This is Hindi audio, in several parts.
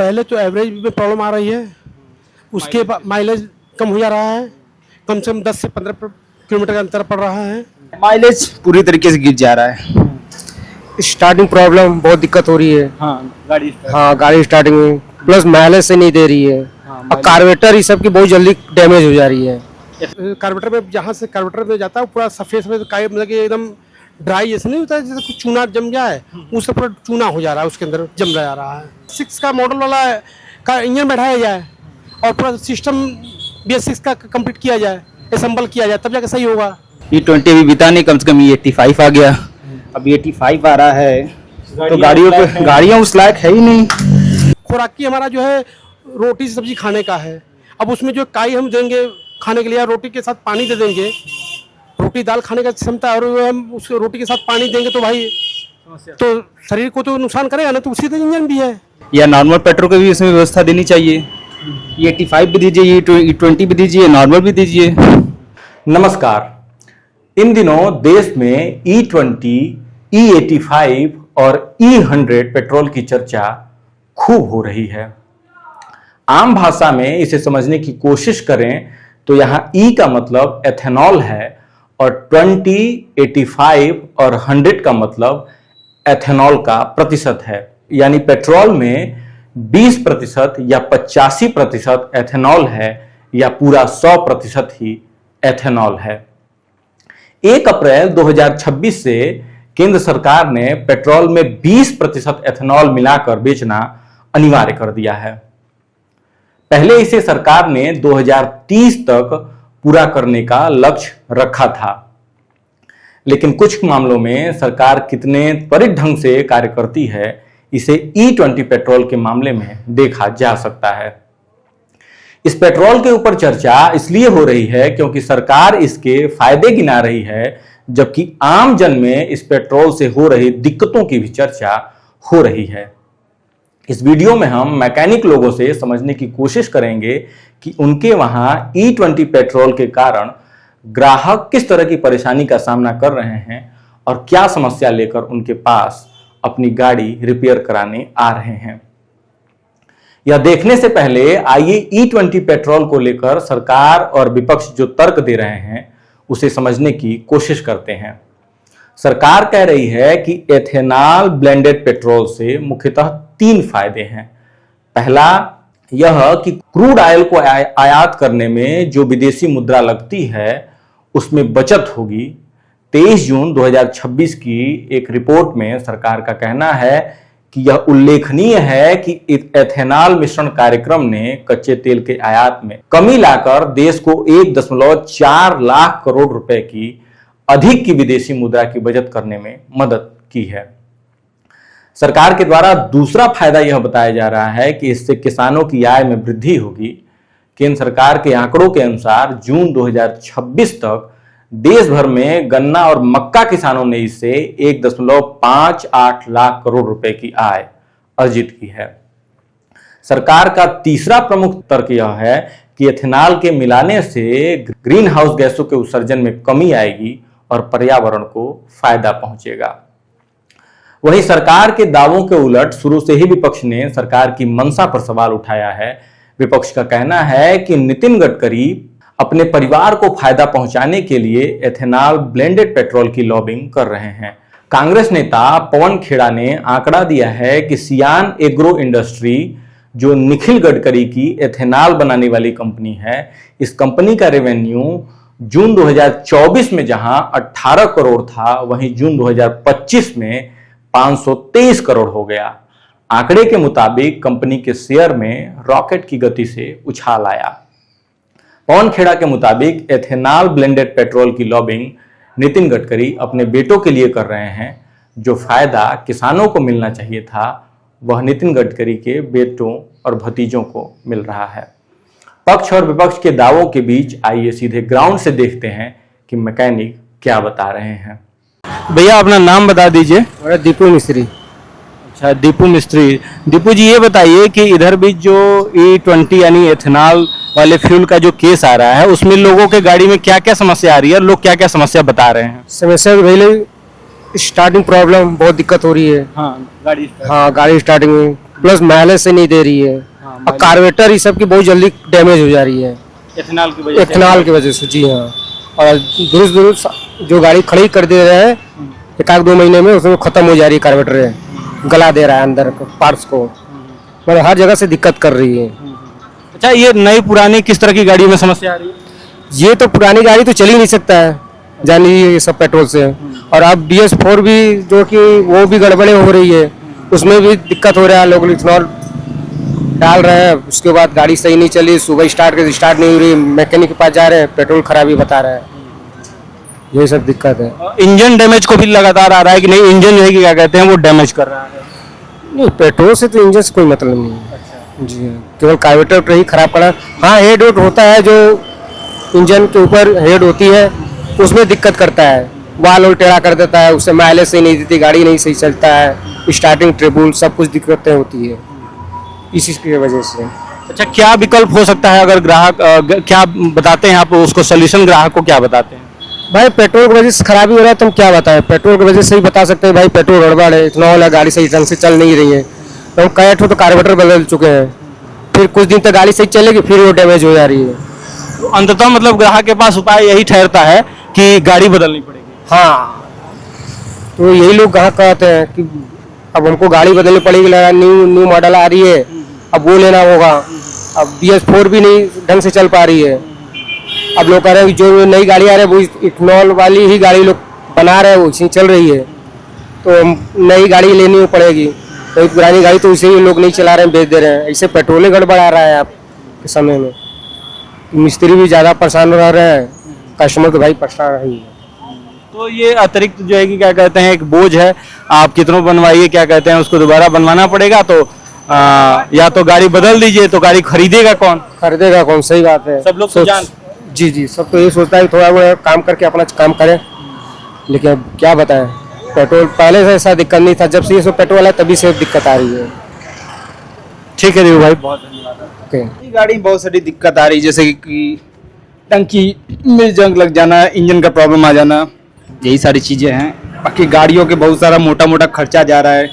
पहले तो एवरेज में प्रॉब्लम आ रही है, उसके बाद माइलेज कम हो जा रहा है, कम से कम 10 से 15 किलोमीटर का अंतर पड़ रहा है। माइलेज पूरी तरीके से गिर जा रहा है। स्टार्टिंग प्रॉब्लम बहुत दिक्कत हो रही है। हाँ गाड़ी स्टार्टिंग में प्लस माइलेज से नहीं दे रही है। और कार्बोरेटर ये सब की बहुत जल्दी डैमेज हो जा रही है। कार्बोरेटर में जहाँ से कार्बोरेटर में जाता है पूरा सफ़ेद सफ़ेद काई, मतलब कि एकदम ड्राई जैसे नहीं होता है, जैसे कुछ चूना जम जाए उससे पूरा चूना हो जा रहा है, उसके अंदर जम जा रहा है। 6 का मॉडल वाला का इंजन बैठाया जाए और पूरा सिस्टम BS6 का कंप्लीट किया जाए, असेंबल किया जाए, तब जाकर सही होगा। E20 अभी बिता नहीं, कम से कम E85 आ गया। अब E85 आ रहा है तो गाड़ियाँ उस लायक है ही नहीं। खुराकी हमारा जो है रोटी सब्जी खाने का है। अब उसमें जो काई हम देंगे खाने के लिए, रोटी के साथ पानी दे देंगे, रोटी दाल खाने का क्षमता, और हम उस रोटी के साथ पानी देंगे तो भाई तो शरीर को तो नुकसान करेगा ना। तो उसी तरह इंजन भी है। या नॉर्मल पेट्रोल की भी इसमें व्यवस्था देनी चाहिए। E85 भी दीजिए, E20 भी दीजिए, नॉर्मल भी दीजिए। नमस्कार। इन दिनों देश में E20, E85 और E100 पेट्रोल की चर्चा खूब हो रही है। आम भाषा में इसे समझने की कोशिश करें तो यहां E का मतलब एथेनॉल है और 20, 85 और 100 का मतलब एथेनॉल का प्रतिशत है। यानी पेट्रोल में 20% या 85% एथेनॉल है या पूरा 100% ही एथेनॉल है। 1 अप्रैल 2026 से केंद्र सरकार ने पेट्रोल में 20% एथेनॉल मिलाकर बेचना अनिवार्य कर दिया है। पहले इसे सरकार ने 2030 तक पूरा करने का लक्ष्य रखा था, लेकिन कुछ मामलों में सरकार कितने त्वरित ढंग से कार्य करती है इसे E20 पेट्रोल के मामले में देखा जा सकता है। इस पेट्रोल के ऊपर चर्चा इसलिए हो रही है क्योंकि सरकार इसके फायदे गिना रही है, जबकि आम जन में इस पेट्रोल से हो रही दिक्कतों की भी चर्चा हो रही है। इस वीडियो में हम मैकेनिक लोगों से समझने की कोशिश करेंगे कि उनके वहां E20 पेट्रोल के कारण ग्राहक किस तरह की परेशानी का सामना कर रहे हैं और क्या समस्या लेकर उनके पास अपनी गाड़ी रिपेयर कराने आ रहे हैं। यह देखने से पहले आइए E20 पेट्रोल को लेकर सरकार और विपक्ष जो तर्क दे रहे हैं उसे समझने की कोशिश करते हैं। सरकार कह रही है कि एथेनॉल ब्लेंडेड पेट्रोल से मुख्यतः 3 फायदे हैं। पहला यह कि क्रूड ऑयल को आयात करने में जो विदेशी मुद्रा लगती है उसमें बचत होगी। 23 जून 2026 की एक रिपोर्ट में सरकार का कहना है कि यह उल्लेखनीय है कि एथेनॉल मिश्रण कार्यक्रम ने कच्चे तेल के आयात में कमी लाकर देश को 1.4 लाख करोड़ रुपए की अधिक की विदेशी मुद्रा की बचत करने में मदद की है। सरकार के द्वारा दूसरा फायदा यह बताया जा रहा है कि इससे किसानों की आय में वृद्धि होगी। केंद्र सरकार के आंकड़ों के अनुसार जून 2026 तक देश भर में गन्ना और मक्का किसानों ने इससे 1.58 लाख करोड़ रुपए की आय अर्जित की है। सरकार का तीसरा प्रमुख तर्क यह है कि एथेनॉल के मिलाने से ग्रीन हाउस गैसों के उत्सर्जन में कमी आएगी और पर्यावरण को फायदा पहुंचेगा। वहीं सरकार के दावों के उलट शुरू से ही विपक्ष ने सरकार की मंशा पर सवाल उठाया है। विपक्ष का कहना है कि नितिन गडकरी अपने परिवार को फायदा पहुंचाने के लिए एथेनॉल ब्लेंडेड पेट्रोल की लॉबिंग कर रहे हैं। कांग्रेस नेता पवन खेड़ा ने आंकड़ा दिया है कि सियान एग्रो इंडस्ट्री जो निखिल गडकरी की एथेनॉल बनाने वाली कंपनी है, इस कंपनी का रेवेन्यू जून 2024 में जहां 18 करोड़ था, वहीं जून 2025 में 523 करोड़ हो गया। आंकड़े के मुताबिक कंपनी के शेयर में रॉकेट की गति से उछाल आया। पवन खेड़ा के मुताबिक एथेनॉल ब्लेंडेड पेट्रोल की लॉबिंग नितिन गडकरी अपने बेटों के लिए कर रहे हैं। जो फायदा किसानों को मिलना चाहिए था वह नितिन गडकरी के बेटों और भतीजों को मिल रहा है। पक्ष और विपक्ष के दावों के बीच आइए सीधे ग्राउंड से देखते हैं कि मैकेनिक क्या बता रहे हैं। भैया अपना नाम बता दीजिए। मेरा दीपू मिस्त्री। अच्छा, दीपू मिस्त्री। दीपू जी ये बताइए कि इधर भी जो E20 यानी एथेनॉल वाले फ्यूल का जो केस आ रहा है उसमें लोगों के गाड़ी में क्या क्या समस्या आ रही है, लोग क्या क्या समस्या बता रहे हैं। समस्या तो पहले स्टार्टिंग प्रॉब्लम बहुत दिक्कत हो रही है। गाड़ी गाड़ी स्टार्टिंग में प्लस माइलेज से नहीं दे रही है। और कार्बोरेटर ये सब की बहुत जल्दी डैमेज हो जा रही है इथेनॉल की वजह से। इथेनॉल की वजह से। जी हाँ। और दुरुस्त दुरुस्त जो गाड़ी खड़ी कर दे रहे हैं 1-2 महीने में उसमें खत्म हो जा रही है कार्बोरेटर, गला दे रहा है अंदर पार्ट्स को, मतलब हर जगह से दिक्कत कर रही है। अच्छा, ये नई पुरानी किस तरह की गाड़ियों में समस्या आ रही है? ये तो पुरानी गाड़ी तो चल ही नहीं सकता है, जान लीजिए ये सब पेट्रोल से। और अब BS4 भी जो कि वो भी गड़बड़े हो रही है, उसमें भी दिक्कत हो रहा है। लोग इथेनॉल डाल रहे हैं, उसके बाद गाड़ी सही नहीं चली, सुबह स्टार्ट नहीं हो रही, मैकेनिक के पास जा रहे हैं, पेट्रोल खराबी बता रहा है। ये सब दिक्कत है। इंजन डैमेज को भी लगातार आ रहा है कि नहीं, इंजन जो है कि क्या कहते हैं वो डैमेज कर रहा है। नहीं, पेट्रोल से तो इंजन से कोई मतलब नहीं है। जी हाँ, केवल कार्बोरेटर ही खराब पड़ा। हाँ, हेड वेट होता है, जो इंजन के ऊपर हेड होती है उसमें दिक्कत करता है, वाल और टेढ़ा कर देता है, उससे माइलेज सही नहीं देती, गाड़ी नहीं सही चलता है, स्टार्टिंग ट्रिब्यूल सब कुछ दिक्कतें होती है इसी की वजह से। अच्छा, क्या विकल्प हो सकता है अगर ग्राहक क्या बताते हैं आप उसको, सोल्यूशन ग्राहक को क्या बताते हैं? भाई पेट्रोल की वजह से खराबी हो रहा है, तुम क्या बताएं? पेट्रोल की वजह से ही बता सकते हैं भाई, पेट्रोल गड़बड़ है, इथेनॉल है, गाड़ी सही ढंग से चल नहीं रही है। तो हम कई ठो तो कार्बोरेटर बदल चुके हैं, फिर कुछ दिन तक गाड़ी सही चलेगी, फिर वो डैमेज हो जा रही है। तो अंततः मतलब ग्राहक के पास उपाय यही ठहरता है कि गाड़ी बदलनी पड़ेगी। हाँ, तो यही लोग ग्राहक कहते हैं कि अब हमको गाड़ी बदलनी पड़ेगी, लगा न्यू मॉडल आ रही है, अब वो लेना होगा। अब BS4 भी नहीं ढंग से चल पा रही है। अब लोग कह रहे हैं कि जो नई गाड़ी आ रही है वो इथेनॉल वाली ही गाड़ी लोग बना रहे हैं, वो इसी चल रही है, तो नई गाड़ी लेनी पड़ेगी। तो पुरानी गाड़ी तो इसे ही लोग नहीं चला रहे हैं, बेच दे रहे हैं। ऐसे पेट्रोल ही गड़बड़ा रहा है आप के समय में। मिस्त्री भी ज़्यादा परेशान रह रहे हैं, कस्टमर तो भाई परेशान रही है। तो ये अतिरिक्त जो है कि क्या कहते हैं एक बोझ है, आप कितनों बनवाइए, क्या कहते हैं उसको दोबारा बनवाना पड़ेगा। तो या तो गाड़ी बदल दीजिए, तो गाड़ी खरीदेगा कौन? खरीदेगा कौन? सही बात है। सब लोग तो जी, सब तो ये सोचता है कि थोड़ा बहुत काम करके अपना काम करें, लेकिन अब क्या बताएं, पेट्रोल पहले से ऐसा दिक्कत नहीं था, जब से ये सब पेट्रोल है तभी से दिक्कत आ रही है। ठीक है भाई, बहुत धन्यवाद। ओके। ये गाड़ी में बहुत सारी दिक्कत आ रही है, जैसे कि टंकी में जंग लग जाना, इंजन का प्रॉब्लम आ जाना, यही सारी चीज़ें हैं। बाकी गाड़ियों के बहुत सारा मोटा मोटा खर्चा जा रहा है,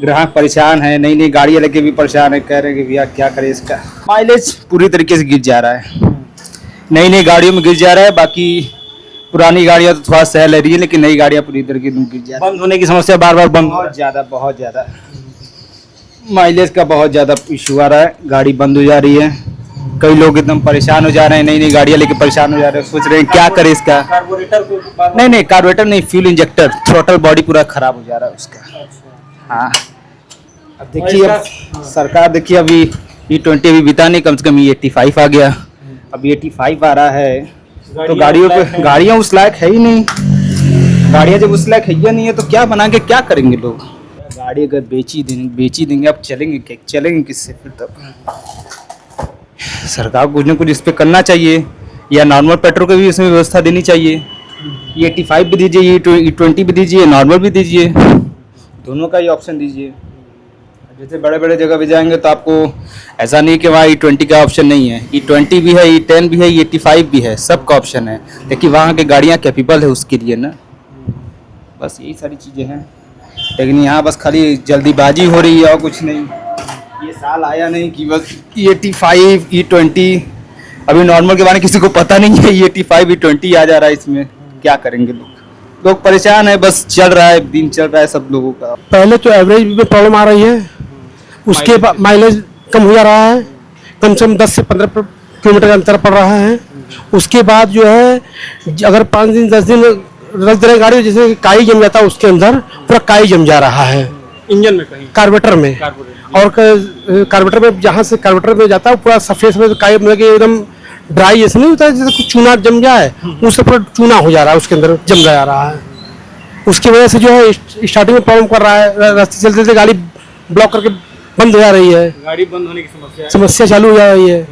ग्राहक परेशान है, नई नई गाड़ियाँ लेके भी परेशान है, कह रहे हैं कि भैया क्या करें इसका। माइलेज पूरी तरीके से गिर जा रहा है, नई नई गाड़ियों में गिर जा रहा है। बाकी पुरानी गाड़ियाँ तो थोड़ा सह ले रही है, लेकिन नई गाड़ियाँ पूरी तरीके से गिर जा रही है। बंद होने की समस्या बार बार बंद बहुत ज़्यादा माइलेज का बहुत ज़्यादा इशू आ रहा है, गाड़ी बंद हो जा रही है। कई लोग एकदम परेशान हो जा रहे हैं, नई नई गाड़ियाँ लेके परेशान हो जा रहे हैं, सोच रहे हैं क्या करें इसका। नहीं, कार्बोरेटर नहीं, फ्यूल इंजेक्टर, थ्रॉटल बॉडी पूरा खराब हो जा रहा है उसका। हाँ, अब देखिए, अब सरकार देखिए, अभी E20 अभी बिता नहीं, कम से कम E85 आ गया, अब E85 आ रहा है, तो गाड़ियाँ उस लायक है ही नहीं। गाड़ियाँ जब उस लायक है ही नहीं है तो क्या बना के क्या करेंगे लोग? गाड़ी अगर बेची देंगे अब चलेंगे किससे फिर? तब सरकार को कुछ न कुछ इस पे करना चाहिए, या नॉर्मल पेट्रोल की भी इसमें व्यवस्था देनी चाहिए। E85 भी दीजिए, E20 भी दीजिए, नॉर्मल भी दीजिए, दोनों का ही ऑप्शन दीजिए। जैसे बड़े बड़े जगह पे जाएंगे तो आपको ऐसा नहीं कि वहाँ E20 का ऑप्शन नहीं है, E20 भी है, E10 भी है, E85 भी है, सबका ऑप्शन है, लेकिन वहाँ की गाड़ियाँ कैपेबल है उसके लिए ना। बस यही सारी चीज़ें हैं, लेकिन यहाँ बस खाली जल्दीबाजी हो रही है और कुछ नहीं। ये साल आया नहीं कि बस E85 E20, अभी नॉर्मल के बारे में किसी को पता नहीं है, E85 E20 आ जा रहा है, इसमें क्या करेंगे लोग परेशान है, बस चल रहा है, दिन चल रहा है सब लोगों का। पहले तो एवरेज में प्रॉब्लम आ रही है, उसके बाद माइलेज कम हो जा रहा है, कम से कम 10 से 15 किलोमीटर का अंतर पड़ रहा है। उसके बाद जो है अगर 5 दिन 10 दिन रख दे रहे गाड़ी, जैसे काई जम जाता है उसके अंदर, पूरा काई जम जा रहा है इंजन में, कहीं कार्बोरेटर में। और कार्बोरेटर में जहाँ से कार्बोरेटर में जाता है पूरा सफेद सफेद काई, मतलब कि एकदम ड्राई ऐसे नहीं होता है, जैसे कुछ चूना जम जाए, उससे पूरा चूना हो जा रहा है, उसके अंदर जम जा रहा है। उसकी वजह से जो है स्टार्टिंग में प्रॉब्लम कर रहा है, रास्ते चलते चलते गाड़ी ब्लॉक करके बंद हो जा रही है, गाड़ी बंद होने की समस्या चालू हो जा रही है।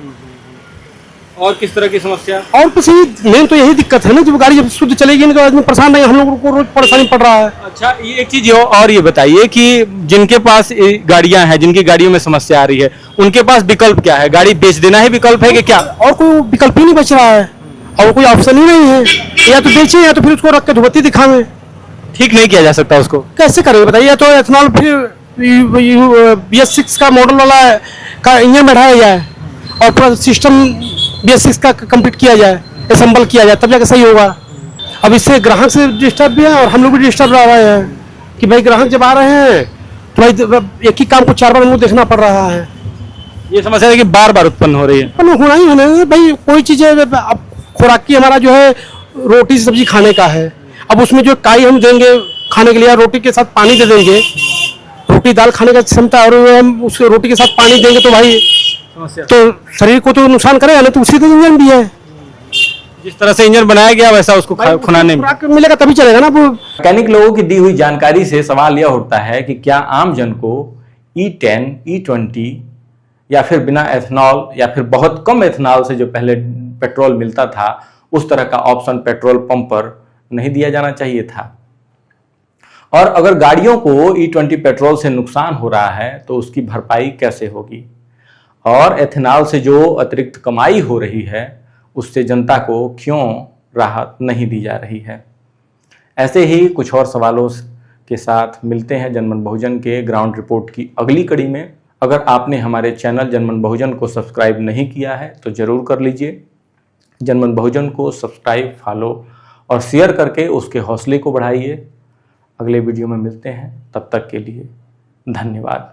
और किस तरह की समस्या? और कुछ नहीं, मेन तो यही दिक्कत है ना, जब गाड़ी जब शुद्ध चलेगी नहीं तो आदमी परेशान नहीं, हम लोगों को रोज परेशानी पड़ रहा है। अच्छा, ये एक चीज और ये बताइए कि जिनके पास गाड़ियां हैं, जिनकी गाड़ियों में समस्या आ रही है, उनके पास विकल्प क्या है? गाड़ी बेच देना ही विकल्प है कि क्या? और कोई विकल्प ही नहीं बच रहा है, और कोई ऑप्शन ही नहीं है, या तो बेचे या तो फिर उसको रख के धुबत्ती दिखावे। ठीक नहीं किया जा सकता उसको? कैसे करेंगे बताइए? या तो एथेनॉल फिर BS6 का मॉडल वाला का इंजन बैठाया जाए और पूरा सिस्टम BS6 का कंप्लीट किया जाए, असेंबल किया जाए, तब जाकर सही होगा। अब इससे ग्राहक से डिस्टर्ब भी है और हम लोग भी डिस्टर्ब रह रहे हैं कि भाई ग्राहक जब आ रहे हैं तो भाई एक ही काम को 4 बार हमको देखना पड़ रहा है। ये समस्या है कि बार बार उत्पन्न हो रही है। पर होना ही होना है भाई, कोई चीज़ अब खुराकी हमारा जो है रोटी सब्जी खाने का है, अब उसमें जो काई हम देंगे खाने के लिए, रोटी के साथ पानी दे देंगे, रोटी दाल खाने का क्षमता और हम उस रोटी के साथ पानी देंगे तो भाई तो शरीर को तो नुकसान करेगा ना, तो उसी का इंजन भी है। जिस तरह से इंजन बनाया गया वैसा उसको खुनाने में खुराक मिलेगा तभी चलेगा ना वो। मैकेनिक लोगों की दी हुई जानकारी से सवाल यह उठता है कि क्या आम जन को E10, E20 या फिर बिना एथेनॉल या फिर बहुत कम एथेनॉल से जो पहले पेट्रोल मिलता था उस तरह का ऑप्शन पेट्रोल पंप पर नहीं दिया जाना चाहिए था? और अगर गाड़ियों को E20 पेट्रोल से नुकसान हो रहा है तो उसकी भरपाई कैसे होगी? और एथेनॉल से जो अतिरिक्त कमाई हो रही है उससे जनता को क्यों राहत नहीं दी जा रही है? ऐसे ही कुछ और सवालों के साथ मिलते हैं जनमन बहुजन के ग्राउंड रिपोर्ट की अगली कड़ी में। अगर आपने हमारे चैनल जनमन बहुजन को सब्सक्राइब नहीं किया है तो जरूर कर लीजिए। जनमन बहुजन को सब्सक्राइब, फॉलो और शेयर करके उसके हौसले को बढ़ाइए। अगले वीडियो में मिलते हैं, तब तक के लिए धन्यवाद।